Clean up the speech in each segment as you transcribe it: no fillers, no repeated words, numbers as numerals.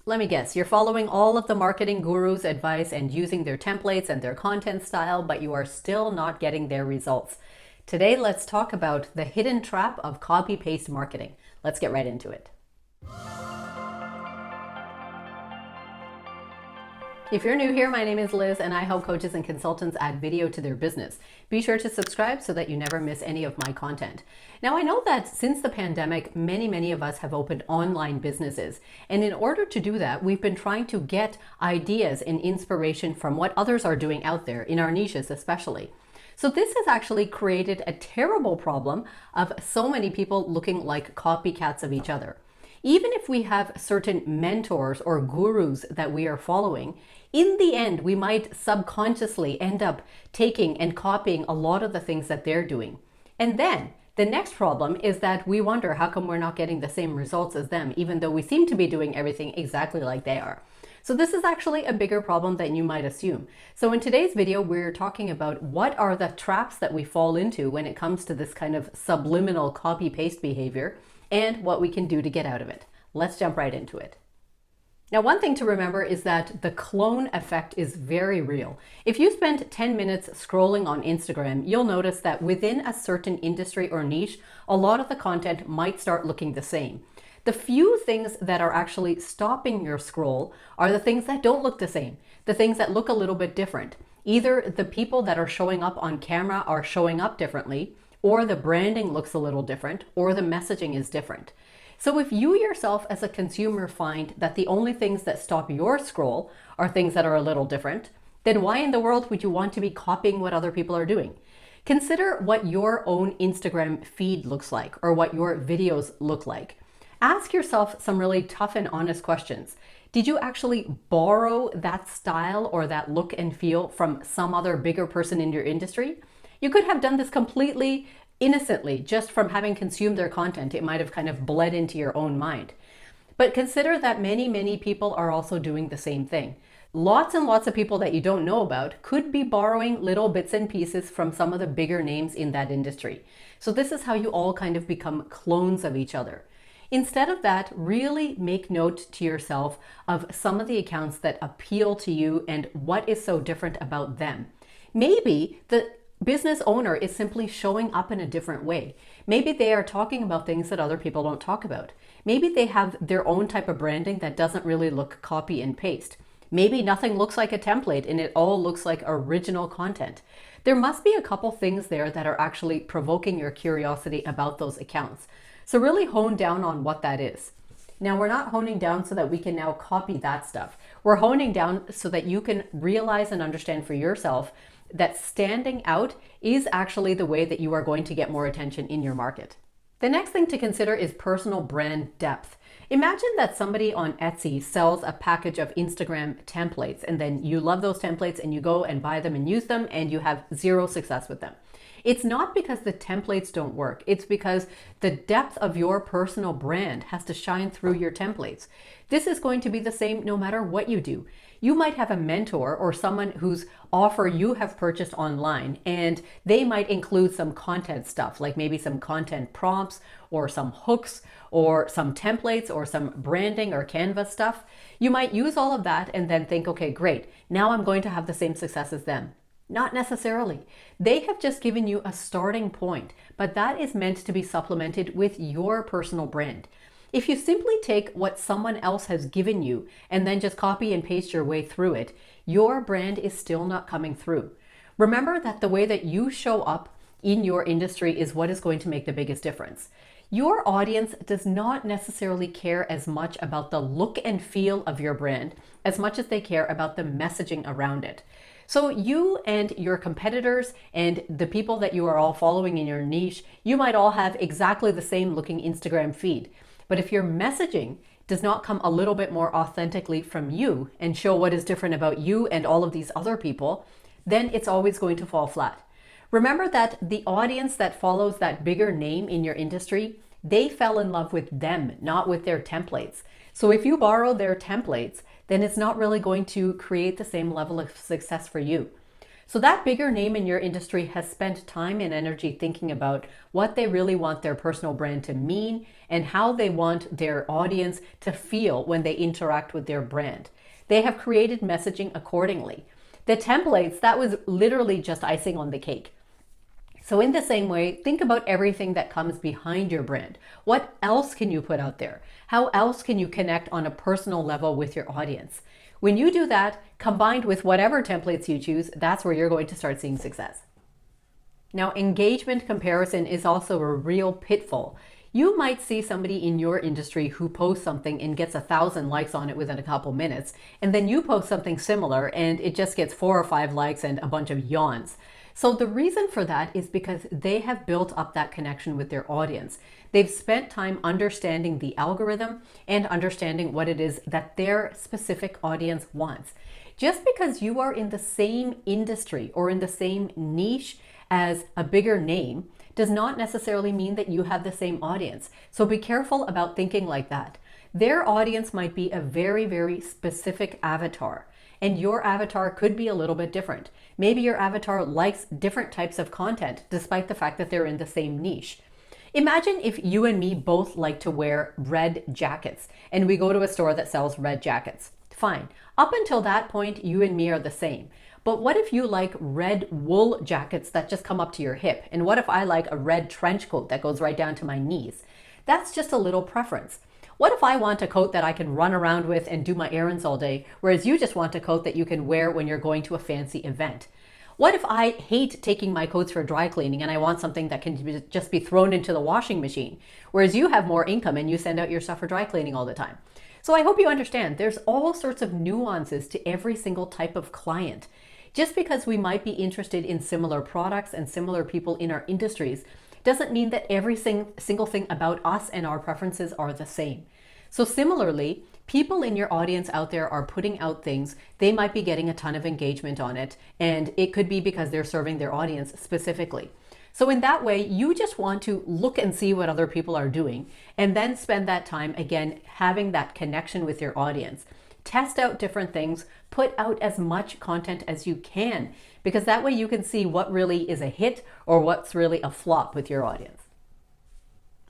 Let me guess, you're following all of the marketing gurus' advice and using their templates and their content style, but you are still not getting their results. Today, let's talk about the hidden trap of copy-paste marketing. Let's get right into it. If you're new here, my name is Liz and I help coaches and consultants add video to their business. Be sure to subscribe so that you never miss any of my content. Now, I know that since the pandemic, many of us have opened online businesses. And in order to do that, we've been trying to get ideas and inspiration from what others are doing out there, in our niches especially. So this has actually created a terrible problem of so many people looking like copycats of each other. Even if we have certain mentors or gurus that we are following, in the end, we might subconsciously end up taking and copying a lot of the things that they're doing. And then the next problem is that we wonder how come we're not getting the same results as them, even though we seem to be doing everything exactly like they are. So this is actually a bigger problem than you might assume. So in today's video, we're talking about what are the traps that we fall into when it comes to this kind of subliminal copy-paste behavior, and what we can do to get out of it. Let's jump right into it. Now, one thing to remember is that the clone effect is very real. If you spend 10 minutes scrolling on Instagram, you'll notice that within a certain industry or niche, a lot of the content might start looking the same. The few things that are actually stopping your scroll are the things that don't look the same, the things that look a little bit different. Either the people that are showing up on camera are showing up differently, or the branding looks a little different, or the messaging is different. So if you yourself as a consumer find that the only things that stop your scroll are things that are a little different, then why in the world would you want to be copying what other people are doing? Consider what your own Instagram feed looks like, or what your videos look like. Ask yourself some really tough and honest questions. Did you actually borrow that style or that look and feel from some other bigger person in your industry? You could have done this completely innocently, just from having consumed their content. It might have kind of bled into your own mind. But consider that many people are also doing the same thing. Lots and lots of people that you don't know about could be borrowing little bits and pieces from some of the bigger names in that industry. So this is how you all kind of become clones of each other. Instead of that, really make note to yourself of some of the accounts that appeal to you and what is so different about them. Maybe the business owner is simply showing up in a different way. Maybe they are talking about things that other people don't talk about. Maybe they have their own type of branding that doesn't really look copy and paste. Maybe nothing looks like a template and it all looks like original content. There must be a couple things there that are actually provoking your curiosity about those accounts. So really hone down on what that is. Now, we're not honing down so that we can now copy that stuff. We're honing down so that you can realize and understand for yourself that standing out is actually the way that you are going to get more attention in your market. The next thing to consider is personal brand depth. Imagine that somebody on Etsy sells a package of Instagram templates, and then you love those templates and you go and buy them and use them and you have zero success with them. It's not because the templates don't work. It's because the depth of your personal brand has to shine through your templates. This is going to be the same no matter what you do. You might have a mentor or someone whose offer you have purchased online, and they might include some content stuff, like maybe some content prompts or some hooks or some templates or some branding or Canva stuff. You might use all of that and then think, okay, great, now I'm going to have the same success as them. Not necessarily. They have just given you a starting point, but that is meant to be supplemented with your personal brand. If you simply take what someone else has given you and then just copy and paste your way through it, your brand is still not coming through. Remember that the way that you show up in your industry is what is going to make the biggest difference. Your audience does not necessarily care as much about the look and feel of your brand as much as they care about the messaging around it. So you and your competitors and the people that you are all following in your niche, you might all have exactly the same looking Instagram feed. But if your messaging does not come a little bit more authentically from you and show what is different about you and all of these other people, then it's always going to fall flat. Remember that the audience that follows that bigger name in your industry, they fell in love with them, not with their templates. So if you borrow their templates, then it's not really going to create the same level of success for you. So that bigger name in your industry has spent time and energy thinking about what they really want their personal brand to mean and how they want their audience to feel when they interact with their brand. They have created messaging accordingly. The templates, that was literally just icing on the cake. So in the same way, think about everything that comes behind your brand. What else can you put out there? How else can you connect on a personal level with your audience? When you do that, combined with whatever templates you choose, that's where you're going to start seeing success. Now, engagement comparison is also a real pitfall. You might see somebody in your industry who posts something and gets 1,000 likes on it within a couple minutes, and then you post something similar and it just gets 4 or 5 likes and a bunch of yawns. So the reason for that is because they have built up that connection with their audience. They've spent time understanding the algorithm and understanding what it is that their specific audience wants. Just because you are in the same industry or in the same niche as a bigger name does not necessarily mean that you have the same audience. So be careful about thinking like that. Their audience might be a very, very specific avatar, and your avatar could be a little bit different. Maybe your avatar likes different types of content despite the fact that they're in the same niche. Imagine if you and me both like to wear red jackets and we go to a store that sells red jackets. Fine. Up until that point, you and me are the same. But what if you like red wool jackets that just come up to your hip? And what if I like a red trench coat that goes right down to my knees? That's just a little preference. What if I want a coat that I can run around with and do my errands all day, whereas you just want a coat that you can wear when you're going to a fancy event? What if I hate taking my coats for dry cleaning and I want something that can just be thrown into the washing machine, whereas you have more income and you send out your stuff for dry cleaning all the time? So I hope you understand there's all sorts of nuances to every single type of client. Just because we might be interested in similar products and similar people in our industries doesn't mean that every single thing about us and our preferences are the same. So similarly, people in your audience out there are putting out things, they might be getting a ton of engagement on it, and it could be because they're serving their audience specifically. So in that way, you just want to look and see what other people are doing, and then spend that time, again, having that connection with your audience. Test out different things, put out as much content as you can, because that way you can see what really is a hit or what's really a flop with your audience.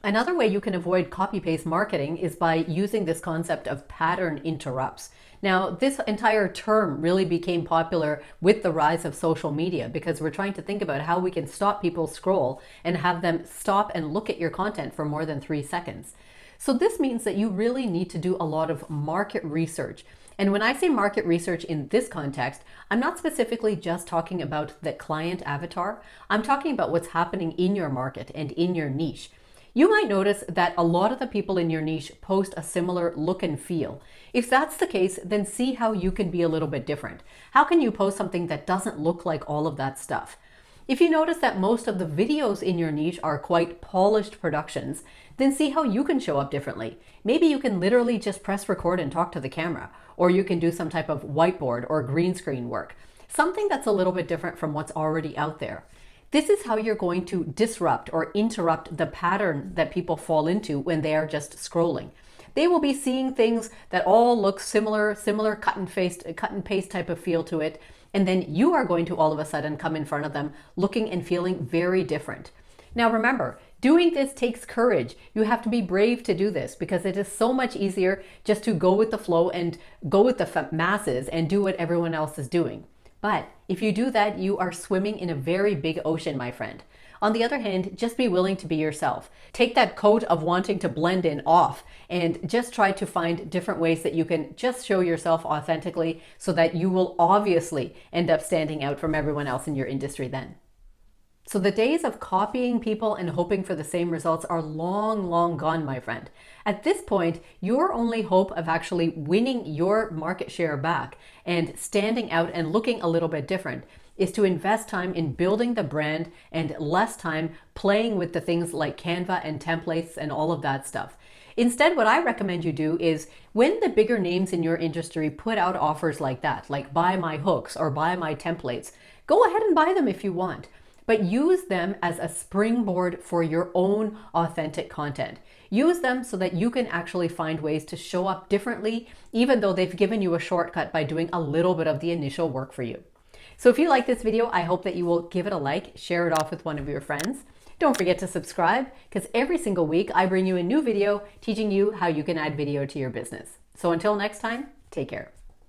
Another way you can avoid copy-paste marketing is by using this concept of pattern interrupts. Now, this entire term really became popular with the rise of social media because we're trying to think about how we can stop people scroll and have them stop and look at your content for more than 3 seconds. So this means that you really need to do a lot of market research. And when I say market research in this context, I'm not specifically just talking about the client avatar. I'm talking about what's happening in your market and in your niche. You might notice that a lot of the people in your niche post a similar look and feel. If that's the case, then see how you can be a little bit different. How can you post something that doesn't look like all of that stuff? If you notice that most of the videos in your niche are quite polished productions, then see how you can show up differently. Maybe you can literally just press record and talk to the camera, or you can do some type of whiteboard or green screen work. Something that's a little bit different from what's already out there. This is how you're going to disrupt or interrupt the pattern that people fall into when they are just scrolling. They will be seeing things that all look similar cut and paste type of feel to it. And then you are going to all of a sudden come in front of them looking and feeling very different. Now remember, doing this takes courage. You have to be brave to do this because it is so much easier just to go with the flow and go with the masses and do what everyone else is doing. But if you do that, you are swimming in a very big ocean, my friend. On the other hand, just be willing to be yourself. Take that coat of wanting to blend in off and just try to find different ways that you can just show yourself authentically so that you will obviously end up standing out from everyone else in your industry then. So the days of copying people and hoping for the same results are long, long gone, my friend. At this point, your only hope of actually winning your market share back and standing out and looking a little bit different is to invest time in building the brand and less time playing with the things like Canva and templates and all of that stuff. Instead, what I recommend you do is when the bigger names in your industry put out offers like that, like buy my hooks or buy my templates, go ahead and buy them if you want. But use them as a springboard for your own authentic content. Use them so that you can actually find ways to show up differently, even though they've given you a shortcut by doing a little bit of the initial work for you. So if you like this video, I hope that you will give it a like, share it off with one of your friends. Don't forget to subscribe, because every single week I bring you a new video teaching you how you can add video to your business. So until next time, take care.